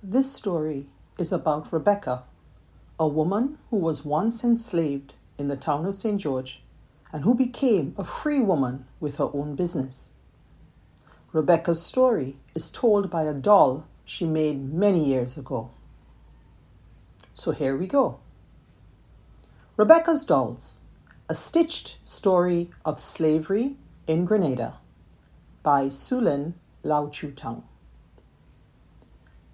This story is about Rebecca, a woman who was once enslaved in the town of St. George and who became a free woman with her own business. Rebecca's story is told by a doll she made many years ago. So here we go. Rebecca's Dolls, a stitched story of slavery in Grenada by Suelin Low Chew Tung.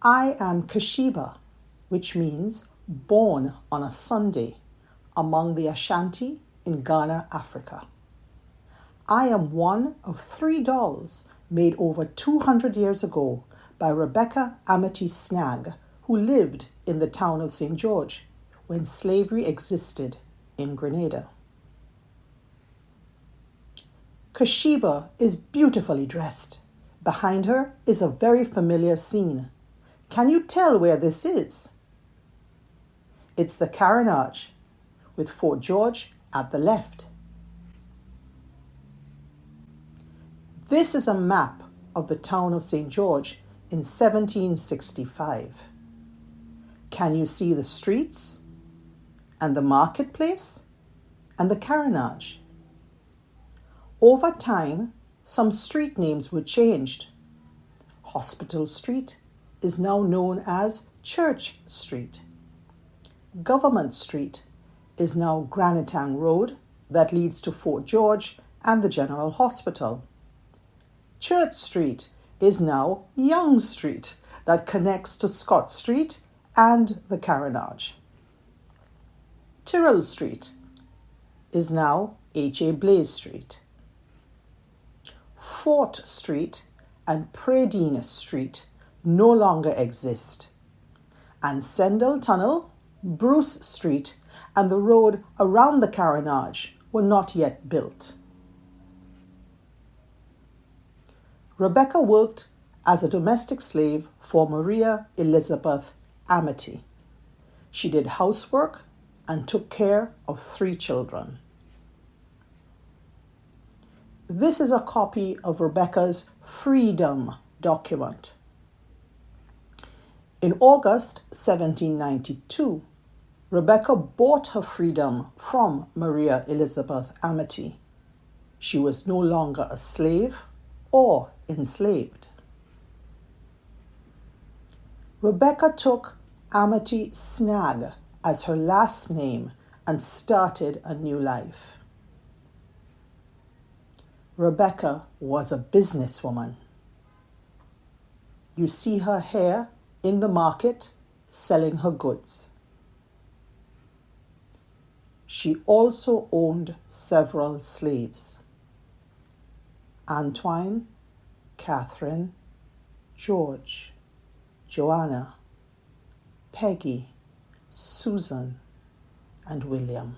I am Kashiba, which means born on a Sunday among the Ashanti in Ghana, Africa. I am one of 3 dolls made over 200 years ago by Rebecca Ahmuty Snagg, who lived in the town of St. George when slavery existed in Grenada. Kashiba is beautifully dressed. Behind her is a very familiar scene. Can you tell where this is? It's the Carnage, with Fort George at the left. This is a map of the town of St. George in 1765. Can you see the streets and the marketplace and the Carnage? Over time, some street names were changed. Hospital Street is now known as Church Street. Government Street is now Granatang Road that leads to Fort George and the General Hospital. Church Street is now Young Street that connects to Scott Street and the Carnage. Tyrrell Street is now H.A. Blaze Street. Fort Street and Predine Street no longer exist, and Sendell Tunnel, Bruce Street, and the road around the Carnage were not yet built. Rebecca worked as a domestic slave for Maria Elizabeth Ahmuty. She did housework and took care of 3 children. This is a copy of Rebecca's freedom document. In August 1792, Rebecca bought her freedom from Maria Elizabeth Ahmuty. She was no longer a slave or enslaved. Rebecca took Ahmuty Snagg as her last name and started a new life. Rebecca was a businesswoman. You see her here in the market selling her goods. She also owned several slaves: Antoine, Catherine, George, Joanna, Peggy, Susan, and William.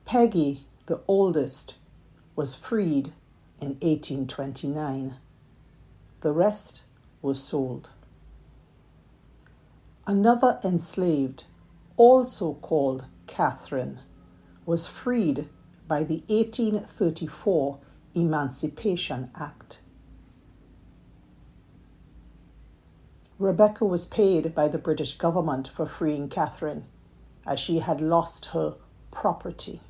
Peggy, the oldest, was freed in 1829. The rest was sold. Another enslaved, also called Catherine, was freed by the 1834 Emancipation Act. Rebecca was paid by the British government for freeing Catherine, as she had lost her property.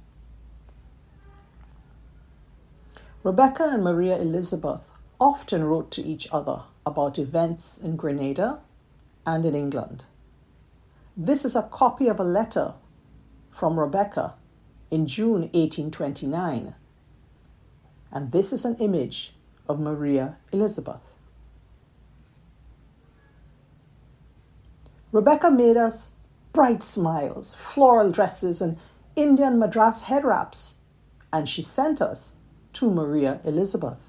Rebecca and Maria Elizabeth often wrote to each other about events in Grenada and in England. This is a copy of a letter from Rebecca in June 1829, and this is an image of Maria Elizabeth. Rebecca made us bright smiles, floral dresses, and Indian Madras head wraps, and she sent us to Maria Elizabeth.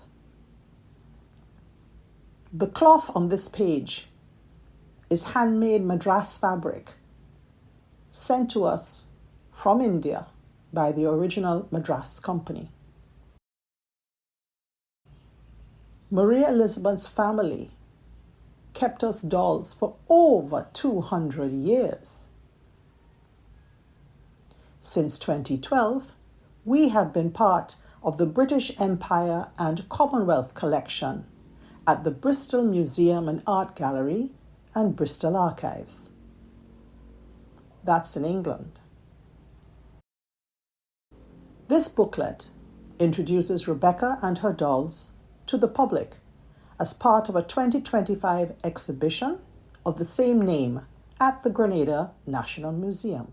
The cloth on this page is handmade Madras fabric sent to us from India by the original Madras company. Maria Elizabeth's family kept us dolls for over 200 years. Since 2012, we have been part of the British Empire and Commonwealth collection at the Bristol Museum and Art Gallery and Bristol Archives. That's in England. This booklet introduces Rebecca and her dolls to the public as part of a 2025 exhibition of the same name at the Grenada National Museum.